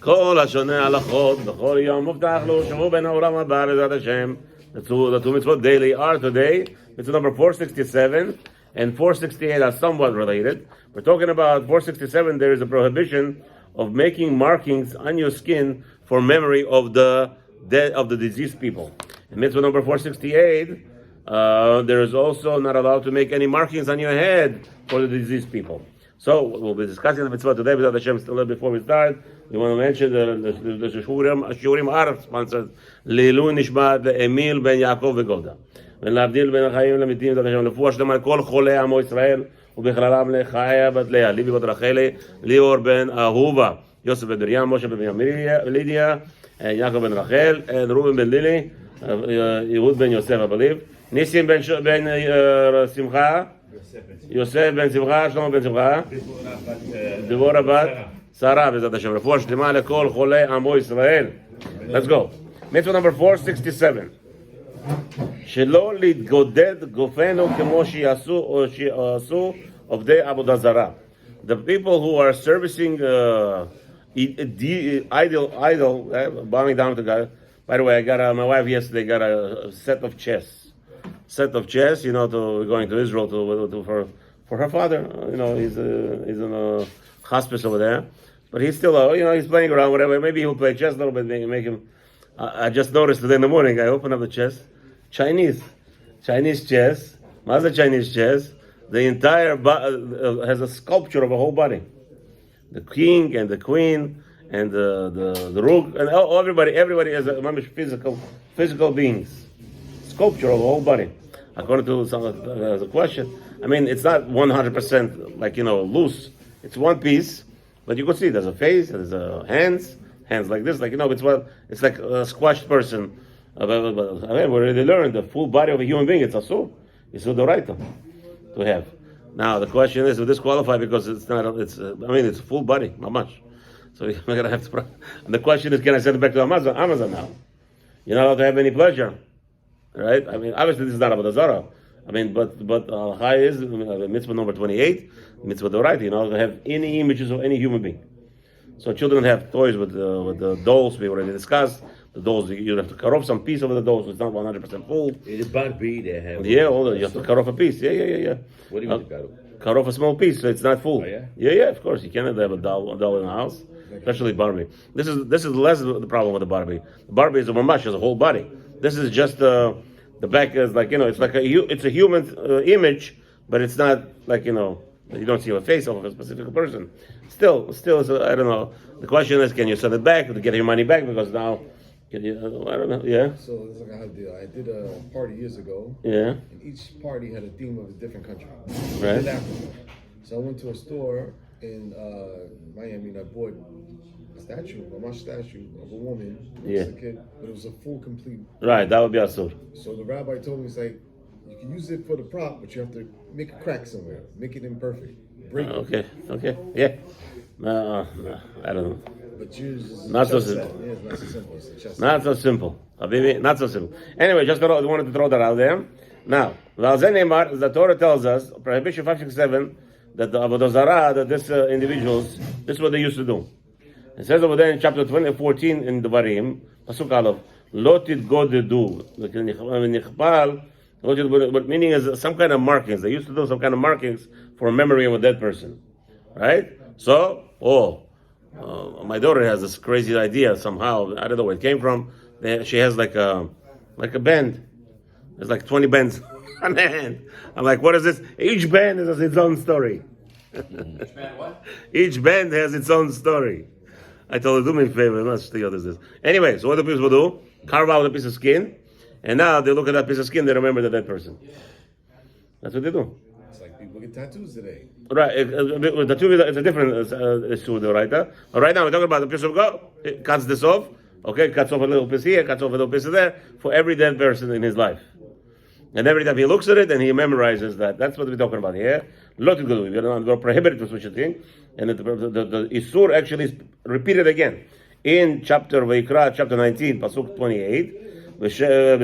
כל השונה הלכות, בכל יום מובטח לו, שבו בין העולם הבא בעזרת השם. The two mitzvot daily are today. Mitzvah number 467 and 468 are somewhat related. We're talking about 467. There is a prohibition of making markings on your skin for memory of the dead, of the deceased people. In mitzvah number 468, there is also not allowed to make any markings on your head for the deceased people. So we'll be discussing the mitzvah today. Without Hashem, still before we start, we want to mention the Shurim are sponsored. Leilu Nishmat Emil Ben Yaakov Vegoda. ולהבדיל בין החיים למתים, ואת השם לפוח שלמה לכל חולי עמו ישראל, ובכללם לחיה בת לאה, ליבי בת רחלי, ליאור בן אהובה, יוסף בן מרים, משה בן לידיה, יעקב בן רחל, ראובן בן לילי, יהוד בן יוסף הבליב, ניסים בן שמחה, יוסף בן שמחה, שלמה בן שמחה, דבורה בת שרה, בעזרת השם, רפואה שלמה לכל חולי עמו ישראל. Let's go. Mitzvah number 467. שלא להתגודד גופנו כמו שיעשו עובדי עבודה זרה. The people who are servicing idol, bowing down to God. By the way, I got my wife yesterday got a set of chess. You know, to going to Israel for her father. You know, he's in a hospice over there, but he's still he's playing around, whatever. Maybe he'll play chess a little bit, make him. I just noticed today in the morning. I opened up the chess. Chinese chess. What's the Chinese chess? The entire has a sculpture of a whole body. The king and the queen and the rook and everybody has a physical beings. Sculpture of a whole body. According to some the question, I mean it's not 100% like loose. It's one piece, but you can see there's a face, there's hands like this, it's like a squashed person. We already learned the full body of a human being. It's asur. It's the right to have. Now the question is, will this qualify because it's not? It's full body, not much. So we're gonna have to. And the question is, can I send it back to Amazon now? You're not allowed to have any pleasure, right? I mean, obviously this is not about Zara. I mean, but high is mitzvah number 28, mitzvah the right. You're not allowed to have any images of any human being. So children have toys with the dolls. We already discussed. The dolls, you have to cut off some piece of the dolls. It's not 100% full. The Barbie they have. Yeah, you have to cut off a piece. Yeah. What do you mean cut off? Cut off a small piece, so it's not full. Oh, yeah? Yeah, of course. You cannot have a doll in the house, especially Barbie. This is less of the problem with the Barbie. The Barbie is a mamash, has a whole body. This is just the back is it's like it's a human image, but it's not like you don't see a face of a specific person. Still, I don't know. The question is, can you send it back to get your money back? Because now. I don't know. Yeah. So it's like I did a party years ago. Yeah. And each party had a theme of a different country. Right. So I went to a store in Miami and I bought a statue, a mamash statue of a woman. Yeah. As a kid, but it was a full, complete. Right. That would be asur. So the rabbi told me, it's like you can use it for the prop, but you have to make a crack somewhere, make it imperfect, break it. Okay. Yeah. No, I don't know. But yours Not so simple. Yeah, it's not so simple. It's a chess Not so simple. Habibi, not so simple. Anyway, just wanted to throw that out there. Now, the Torah tells us, Prohibition 567, that the Avodah Zarah, that this individuals, this is what they used to do. It says over there in chapter 14 in Devarim, Pasuk Aleph, Lo titgodedu, but meaning is some kind of markings. They used to do some kind of markings for a memory of a dead person. Right? So, my daughter has this crazy idea somehow. I don't know where it came from. She has like a band. There's like 20 bands on the hand. I'm like, what is this? Each band has its own story. Each band what? Each band has its own story. I told her, do me a favor, let's see what this is. Anyway, so what the people do? Carve out a piece of skin, and now they look at that piece of skin, they remember the dead person. That's what they do. It's like people get tattoos today. Right, the two it's a different issue, right? But right now we're talking about the piece of goat. It cuts this off, okay? Cuts off a little piece here, cuts off a little piece there for every dead person in his life. And every time he looks at it, and he memorizes that. That's what we're talking about here. Lot of good. We're going to prohibit it to such a thing, and the Isur actually is repeated again in chapter Vayikra, chapter 19, pasuk 28. You're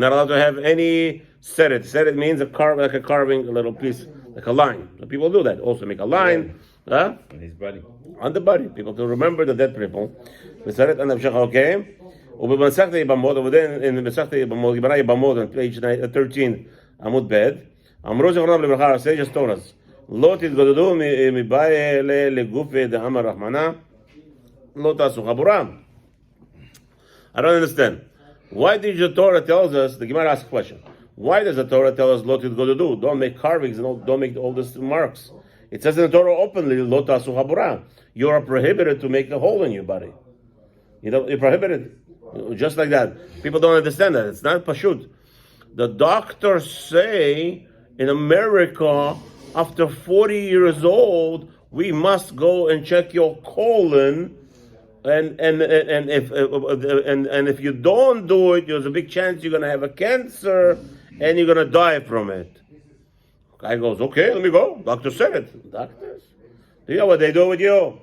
not allowed to have any seret. Seret means like a carving, a little piece, like a line. So people do that. Also make a line, Huh? On his body. On the body. People to remember the dead people. Meseret and Avshach, okay? ובמסכת יבמות, over there in מסכת יבמות, גמרא יבמות on page 13, עמוד ב', אמרו זכרונם לברכה, sages told us, לא תתגודדו מבעי לגופי דאמר רחמנא, לא תעשו חבורה. I don't understand. Why did the Torah tells us, the Gemara asks a question, why does the Torah tell us lo titgodedu? Don't make carvings and don't make all these marks. It says in the Torah openly, lo tasu habura. You are prohibited to make a hole in your body. You're prohibited. Just like that. People don't understand that. It's not pashut. The doctors say in America, after 40 years old, we must go and check your colon. And if you don't do it, there's a big chance you're gonna have a cancer and you're gonna die from it. Guy goes, okay, let me go. Doctor said it. Doctors, do you know what they do with you?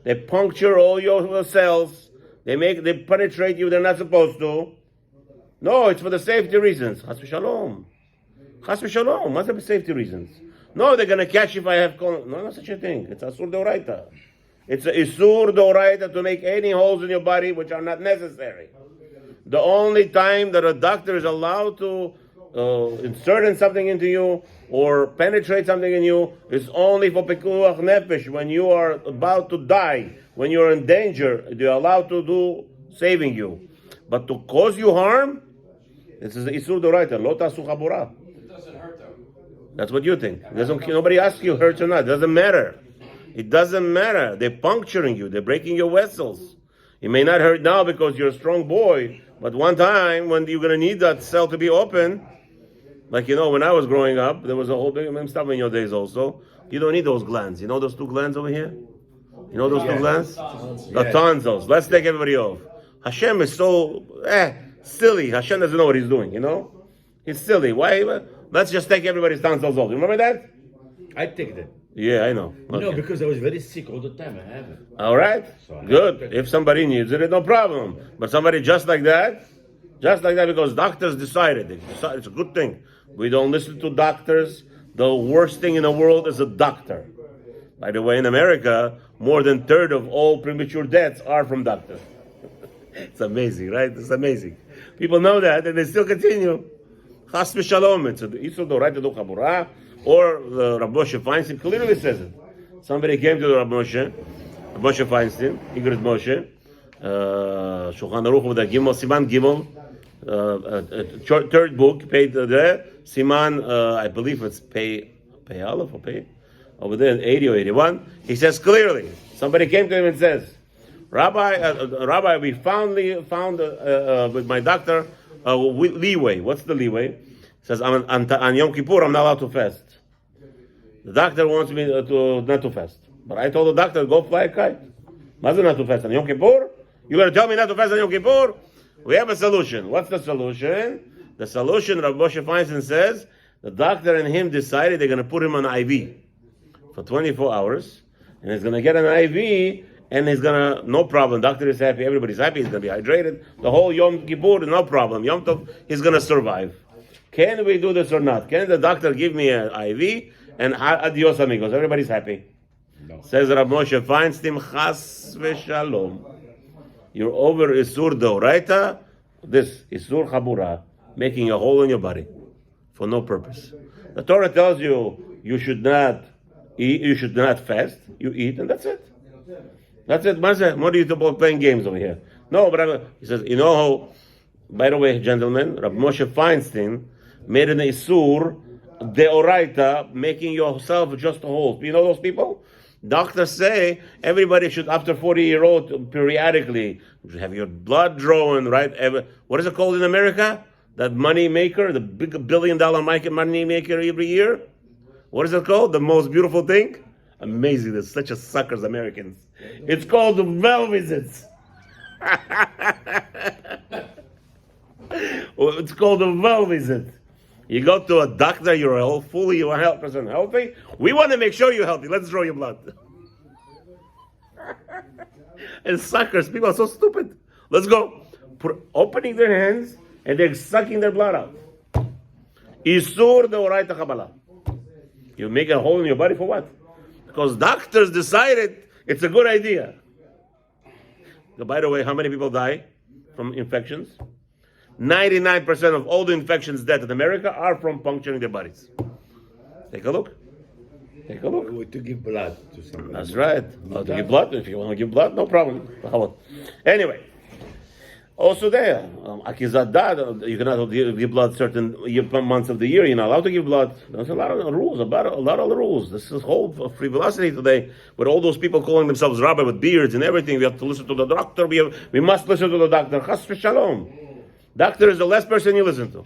They puncture all your cells. They penetrate you. They're not supposed to. No, it's for the safety reasons. Chas v'shalom. Chas v'shalom. Must have safety reasons. No, they're gonna catch if I have colon. No, not such a thing. It's asur deoraita. It's a isur doraita to make any holes in your body which are not necessary. The only time that a doctor is allowed to insert in something into you or penetrate something in you is only for pekuach nefesh, when you are about to die, when you're in danger. They're allowed to do saving you, but to cause you harm, this is the isur doraita. Lo tasu chabura. It doesn't hurt though. That's what you think. Nobody asks you hurts or not. It doesn't matter. It doesn't matter. They're puncturing you. They're breaking your vessels. It may not hurt now because you're a strong boy, but one time when you're going to need that cell to be open, like, when I was growing up, there was a whole big stuff in your days also. You don't need those glands. You know those two glands over here? You know those two glands? The tonsils. Let's take everybody off. Hashem is so silly. Hashem doesn't know what he's doing, He's silly. Why? Let's just take everybody's tonsils off. You remember that? I take them. Yeah, I know. Okay. No, because I was very sick all the time. I have it. All right, good. If somebody needs it, no problem. But somebody just like that, because doctors decided. It's a good thing. We don't listen to doctors. The worst thing in the world is a doctor. By the way, in America, more than a third of all premature deaths are from doctors. It's amazing, right? It's amazing. People know that, and they still continue. Chas v'shalom. It's the Isur Doraita do Chabura. Or Rav Moshe Feinstein clearly says it. Somebody came to the Rav Moshe Feinstein, Igrit Moshe, Shulchan Aruch with the Gimel, Siman Gimel, third book, page there, Siman, I believe it's pay Aleph or pay, over there in 80 or 81. He says clearly, somebody came to him and says, Rabbi, we found with my doctor leeway. What's the leeway? He says, on Yom Kippur, I'm not allowed to fast. The doctor wants me to not to fast. But I told the doctor, go fly a kite. Mazel not to fast on Yom Kippur? You're going to tell me not to fast on Yom Kippur? We have a solution. What's the solution? The solution, Rav Moshe Feinstein says, the doctor and him decided they're going to put him on IV for 24 hours. And he's going to get an IV, and he's going to, no problem. Doctor is happy, everybody's happy, he's going to be hydrated. The whole Yom Kippur, no problem. Yom Tov, he's going to survive. Can we do this or not? Can the doctor give me an IV? And adios amigos, everybody's happy. No. Says Rav Moshe Feinstein, chas v'shalom. You're over Isur Doraita, this Isur Chabura, making a hole in your body for no purpose. The Torah tells you you should not eat, you should not fast, you eat, and that's it. That's it. What are you about playing games over here? No, but he says, by the way, gentlemen, Rav Moshe Feinstein made an Isur Deoraita, making yourself just a hole. You know those people? Doctors say everybody should, after 40-year-old, periodically have your blood drawn, right? What is it called in America? That money maker, the big $1 billion money maker every year? What is it called? The most beautiful thing? Amazing. They're such a suckers, Americans. It's called the well visits. It's called a well visit. You go to a doctor, you're fully 100% healthy. We want to make sure you're healthy. Let's draw your blood. And suckers, people are so stupid. Let's go. Opening their hands and they're sucking their blood out. Isur deoraita chabala. You make a hole in your body for what? Because doctors decided it's a good idea. By the way, how many people die from infections? 99% of all the infections death in America are from puncturing their bodies. Take a look. Take a look. To give blood to somebody. That's right. To give blood. If you want to give blood, no problem. Anyway. Also there, akizat dad, you cannot give blood certain months of the year. You're not allowed to give blood. There's a lot of rules, a lot of rules. This is whole frivolity today with all those people calling themselves rabbi with beards and everything. We have to listen to the doctor. We must listen to the doctor. Chas v'shalom. Doctor is the last person you listen to.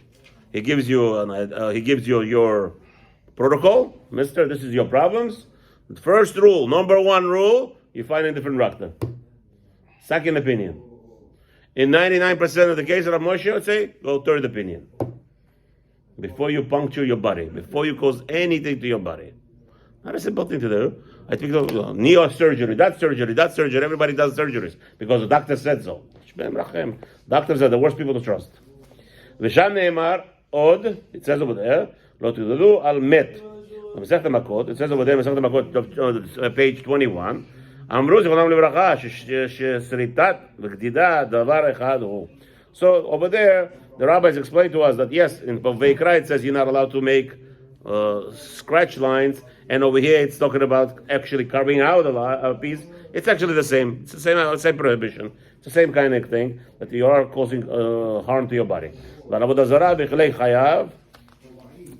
He gives you your protocol. Mister, this is your problems. The first rule, number one rule, you find a different doctor. Second opinion. In 99% of the cases, Rav Moshe would say, go third opinion. Before you puncture your body, before you cause anything to your body. Not a simple thing to do. I think of knee surgery, that surgery. Everybody does surgeries because the doctor said so. Doctors are the worst people to trust. V'sham ne'emar od, it says over there, lo tudalu al met. It says over there, Masechet Makot, page 21. אמרו זיכרונם לברכה ששריטת וגדידה דבר אחד הוא. So over there, the rabbis explained to us that yes, in Vayikra it says you're not allowed to make scratch lines, and over here it's talking about actually carving out a piece. It's actually the same. It's the same prohibition. It's the same kind of thing that you are causing harm to your body. But עבודה זרה בכלי חייב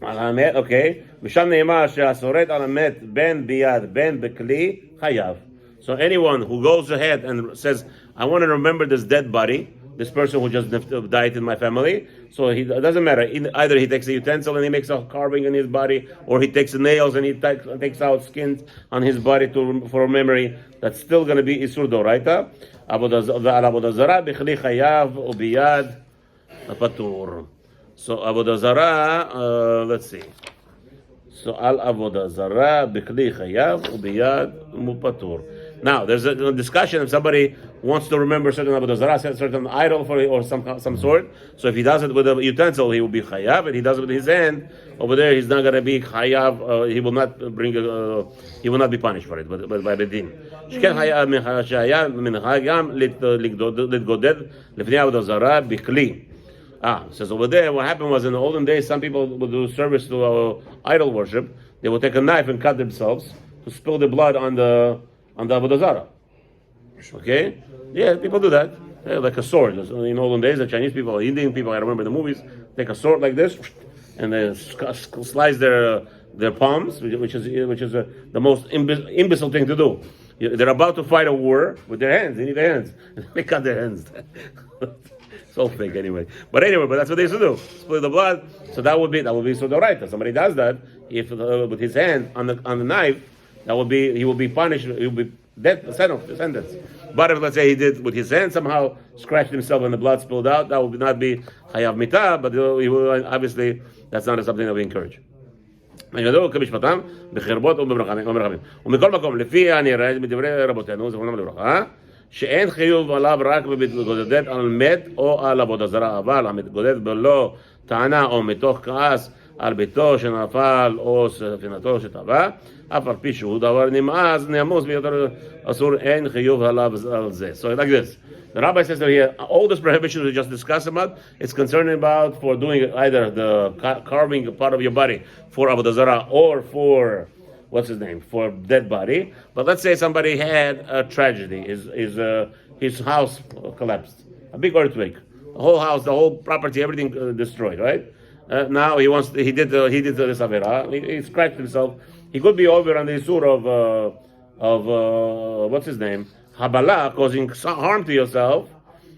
על המת, okay. ושם נאמר שהשורד על המת בין ביד בין בכלי חייב. So anyone who goes ahead and says, I want to remember this dead body, this person who just died in my family, so it doesn't matter. Either he takes a utensil and he makes a carving in his body, or he takes the nails and he takes out skins on his body for memory. That's still going to be Isur Doraita. Avodah Zarah b'chli chayav ubiyad patur. So Avodah Zarah, let's see. So Al Avodah Zarah b'chli chayav ubiyad mupatur. Now, there's a discussion if somebody wants to remember certain Avodah Zarah, certain idol or some sort. So if he does it with a utensil, he will be chayav. If he does it with his hand, over there, he's not going to be chayav. He will not he will not be punished for it, but by bedin. Shken chayav minchaya minchagam litgoded lefnei Avodah Zarah bikli. Says over there, what happened was in the olden days, some people would do service to idol worship. They would take a knife and cut themselves to spill the blood on the Avodah Zarah. Okay? Yeah, people do that. Yeah, like a sword. In olden days, the Chinese people, Indian people, I remember the movies, take a sword like this, and they slice their palms, which is the most imbecile thing to do. They're about to fight a war with their hands. They need their hands. They cut their hands. It's all fake anyway. But that's what they used to do. Split the blood. So that would be Sodoraita. Somebody does that, if with his hand on the knife, he will be punished. He will be dead sentence. But if let's say he did with his hand somehow scratched himself and the blood spilled out, that would not be chayav mitah. But he will, obviously that's not something that we encourage. כמשפטם בחרבות ובמרחבים. ומכל מקום, לפי הנראה מדברי רבותינו, זכרונם לברכה, שאין חיוב עליו רק במתגודד על מת או על עבודה זרה, אבל המתגודד בלא טענה או מתוך כעס על ביתו שנפל או ספינתו שטבע, אף על פי שהוא דבר נמאס, נעמוס ביותר אסור, אין חיוב עליו על זה. So like this. The rabbi says that here, all these prohibitions we just discussed about, it's concerned about for doing either the carving part of your body for Avodah Zarah or for, for dead body. But let's say somebody had a tragedy, his house collapsed, a big earthquake, the whole house, the whole property, everything destroyed, right? Now he did this Avera, he scratched himself. He could be over on the Isur of Habala, causing harm to yourself,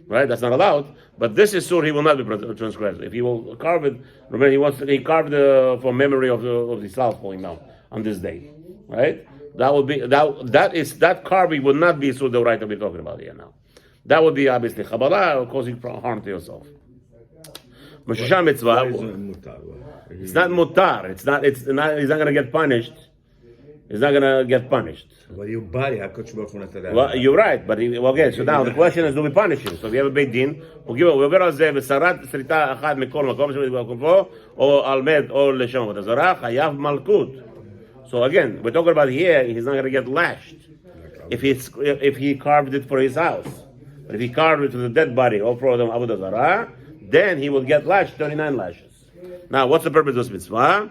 right? That's not allowed. But this is he will not be transgressed. If he will carve it, remember he carved for memory of the south falling down on this day, right? That would be that carving would not be the right that we're talking about here now. That would be obviously Habala, causing harm to yourself. Meshusha mitzvah. It's not mutar. It's not. He's not going to get punished. He's not going to get punished. Well, your body, how could you Well, you're right, but okay. So now the question is, do we punish him? So if you have a beit din, we'll get on there. V'sarat srita achad mikol makom shemit b'alkufo, or almed or leshon v'tazara chayav malkut. So again, we're talking about here, he's not going to get lashed if he carved it for his house. But if he carved it to the dead body or for the Avodah Zarah, then he will get lashed 39 lashes. Now, what's the purpose of this mitzvah?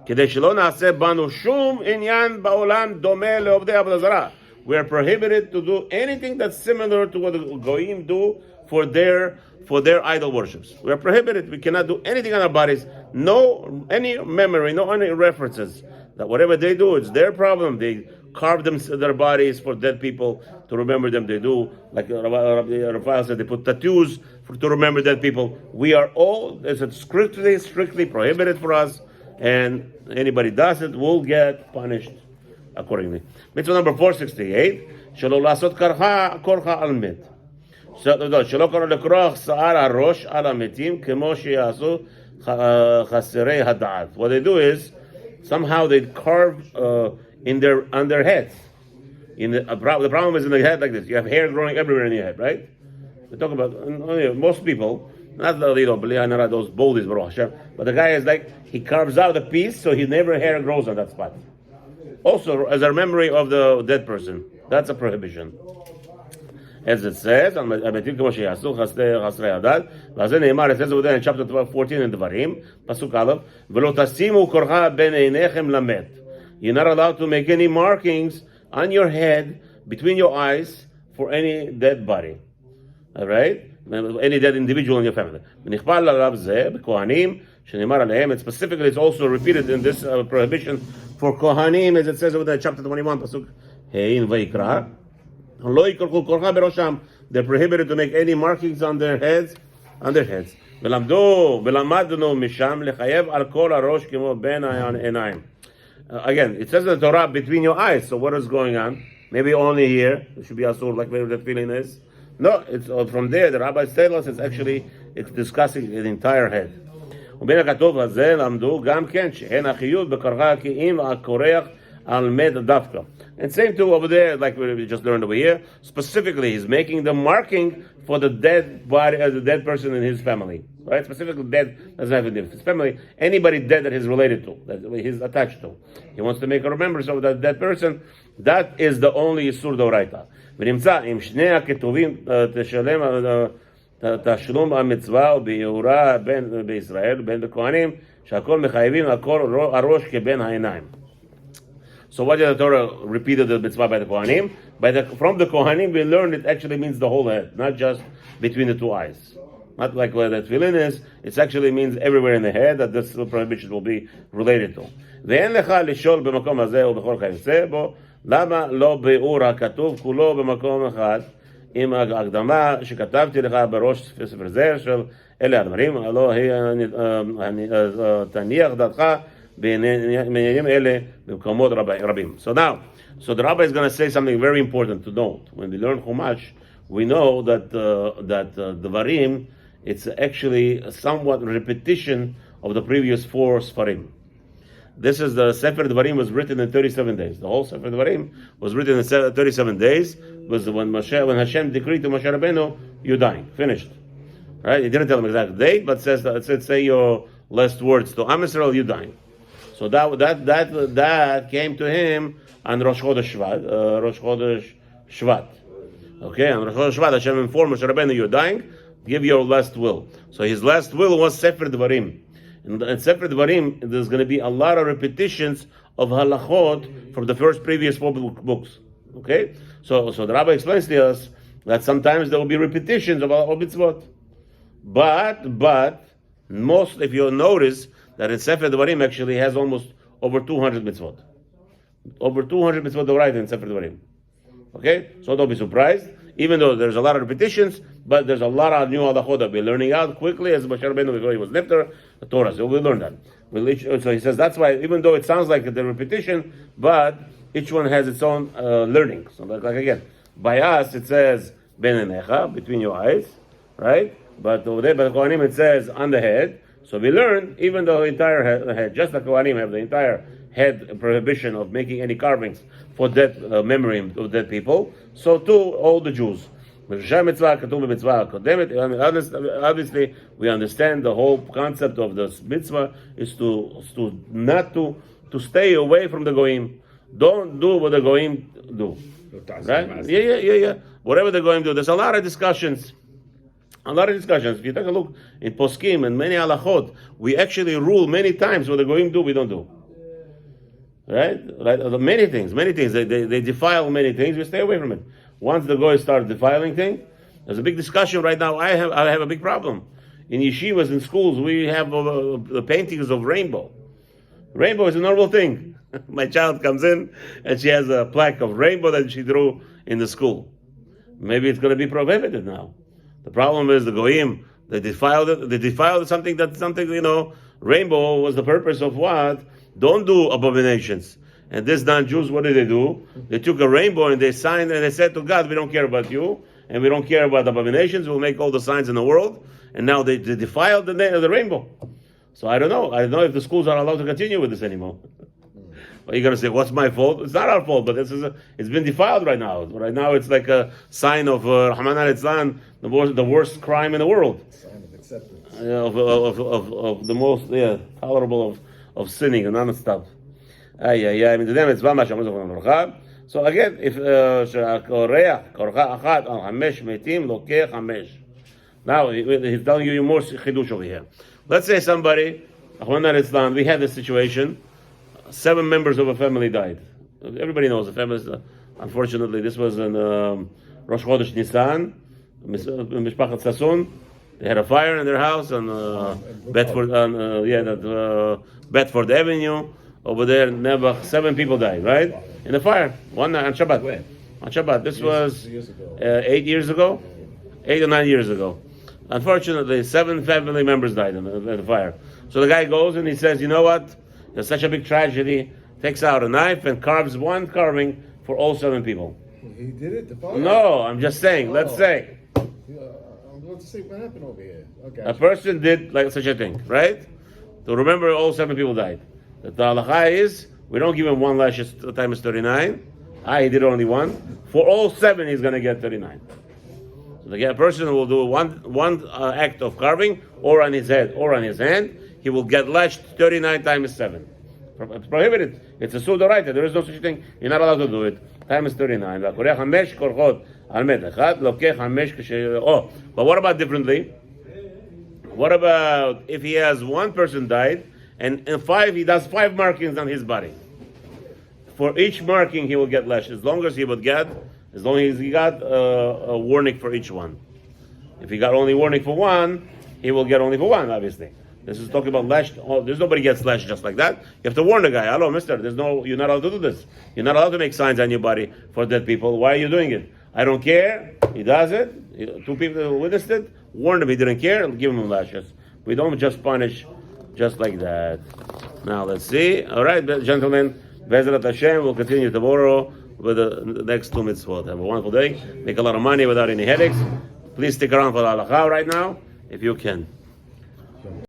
כדי שלא נעשה בנו שום עניין בעולם דומה לעובדי עבודה זרה. We are prohibited to do anything that's similar to what the Goyim do for their idol worships. We are prohibited. We cannot do anything on our bodies. No any memory, no any references. That whatever they do, it's their problem. They carve their bodies for dead people to remember them. They do, like Raphael said, they put tattoos to remember dead people. We are all, it's strictly prohibited for us, and anybody does it will get punished accordingly. Mitzvah number 468, שלא לעשות כורחה על מת. שלא לכרוך שיער הראש על המתים כמו שיעשו חסרי הדעת. What they do is, somehow they carve on their heads. The problem is in the head like this. You have hair growing everywhere in your head, right? We talk about most people, not those boldies, but the guy is like, he carves out a piece so his never hair grows on that spot. Also, as a memory of the dead person, that's a prohibition. As it says, it says over there in chapter 14 in Devarim, Pasuk Aleph, ולא תשימו כורחה בין עיניכם למת. You're not allowed to make any markings on your head, between your eyes, for any dead body. All right? Any dead individual in your family. And specifically, it's also repeated in this prohibition for Kohanim, as it says over there, chapter 21, Pasuk Hein Vayikra. They're prohibited to make any markings on their heads. Again, it says in the Torah, between your eyes. So what is going on? Maybe only here. It should be asur, like where the feeling is. No, it's from there. The rabbis tell us it's discussing the entire head. ובין הכתוב הזה למדו גם כן שאין החיוב בקרחה כי אם הקורח על מת דווקא. And same too over there, like we just learned over here. Specifically, he's making the marking for the dead body, the dead person in his family. Right? Specifically, dead doesn't have to do with his family. Anybody dead that he's related to, that he's attached to. He wants to make a remembrance of that dead person. That is the only Yisur Doraita. ונמצא, אם שני הכתובים תשלם תשלום המצווה וביאורה בין בישראל, בין בכהנים, שהכל מחייבים על כל הראש כבין העיניים. So what did the Torah repeated the mitzvah by the Kohanim? From the Kohanim we learned it actually means the whole head, not just between the two eyes. Not like where the tefillin is, it actually means everywhere in the head that this prohibition will be related to. ואין לך לשאול במקום הזה ובכל כיוצא בו, למה לא ביאור הכתוב כולו במקום אחד, עם ההקדמה שכתבתי לך בראש ספר זה של אלה הדברים, הלא תניח דעתך בעניינים אלה במקומות רבים. So the rabbi is going to say something very important to note. When we learn Chumash, we know that the Varim, it's actually somewhat repetition of the previous 4 Sfarim. This is the Sefer Devarim was written in 37 days. The whole Sefer Devarim was written in 37 days. Was when Hashem decreed to Moshe Rabbeinu, you're dying, finished. Right? He didn't tell him exact date, but said say your last words to Am Yisrael, you're dying. So that came to him on Rosh Chodesh Shvat. Okay, on Rosh Chodesh Shvat, Hashem informed Moshe Rabbeinu, you're dying. Give your last will. So his last will was Sefer Devarim. In Sefer Devarim, there's going to be a lot of repetitions of halachot from the previous 4 books. Okay? So the rabbi explains to us that sometimes there will be repetitions of mitzvot. But most, if you notice, that in Sefer Devarim actually has almost over 200 mitzvot. Over 200 mitzvot are in Sefer Devarim. Okay? So don't be surprised. Even though there's a lot of repetitions, but there's a lot of new halachot that we're learning out quickly, as Moshe Rabbeinu, before he was nifter, the Torah. So we'll learn that. So he says that's why, even though it sounds like the repetition, but each one has its own learning. So like again, by us it says ben enecha, between your eyes, right? But over there by the Kohanim it says on the head. So we learn, even though the entire head, just like Kohanim have the entire head prohibition of making any carvings for dead memory of dead people, so too all the Jews. Obviously, we understand the whole concept of this mitzvah is to not to to stay away from the goyim. Don't do what the goyim do. Right? Yeah. Whatever the goyim do. There's a lot of discussions. If you take a look in poskim and many halachot, we actually rule many times what the goyim do, we don't do. Right? Many things. They defile many things. We stay away from it. Once the goy starts defiling things, there's a big discussion right now. I have a big problem. In yeshivas and schools, we have the paintings of rainbow. Rainbow is a normal thing. My child comes in and she has a plaque of rainbow that she drew in the school. Maybe it's going to be prohibited now. The problem is the goyim. They defiled it. They defiled something. Rainbow was the purpose of what? Don't do abominations. And this non-Jews, what did they do? They took a rainbow and they signed and they said to God, we don't care about you and we don't care about abominations. We'll make all the signs in the world. And now they defiled the rainbow. So I don't know. I don't know if the schools are allowed to continue with this anymore. Are you going to say, what's my fault? It's not our fault, but it's been defiled right now. Right now it's like a sign of Rahman al-Islam, the worst crime in the world. Sign of acceptance. Of the most tolerable of sinning and other stuff. So again, if now he's telling you more chidush over here. Let's say somebody, we had this situation. 7 members of a family died. Everybody knows the families. Unfortunately, this was in Rosh Chodesh Nisan, Mishpachat Sassoon. They had a fire in their house on Bedford, Bedford Avenue. Over there, Nebuch, 7 people died, right? In the fire. One night on Shabbat. When? On Shabbat. This was 8 years ago. 8 or 9 years ago. Unfortunately, 7 family members died in the fire. So the guy goes and he says, you know what? There's such a big tragedy. Takes out a knife and carves one carving for all 7 people. He did it? The father? No, I'm just saying. Let's say. I'm going to see what happened over here. Okay. A person did like such a thing, right? To remember all 7 people died. The halacha is, we don't give him 1 lash times 39. He did only 1. For all 7, he's going to get 39. So the person will do one act of carving, or on his head, or on his hand. He will get lashed 39 times 7. It's prohibited. It's a sudoraita. There is no such thing. You're not allowed to do it. Times 39. But what about differently? What about if he has 1 person died, and in 5 he does 5 markings on his body? For each marking he will get lashed, as long as he got a warning for each one. If he got only warning for 1, he will get only for 1, obviously. This is talking about lashed. There's nobody gets lashed just like that. You have to warn the guy. Hello, mister. You're not allowed to do this. You're not allowed to make signs on your body for dead people. Why are you doing it? I don't care. He does it. 2 people witnessed it. Warned him. He didn't care. Give him lashes. We don't just punish just like that. Now let's see. All right, gentlemen. Bezrat Hashem. We'll continue tomorrow with the next 2 mitzvot. Have a wonderful day. Make a lot of money without any headaches. Please stick around for the halakha right now if you can.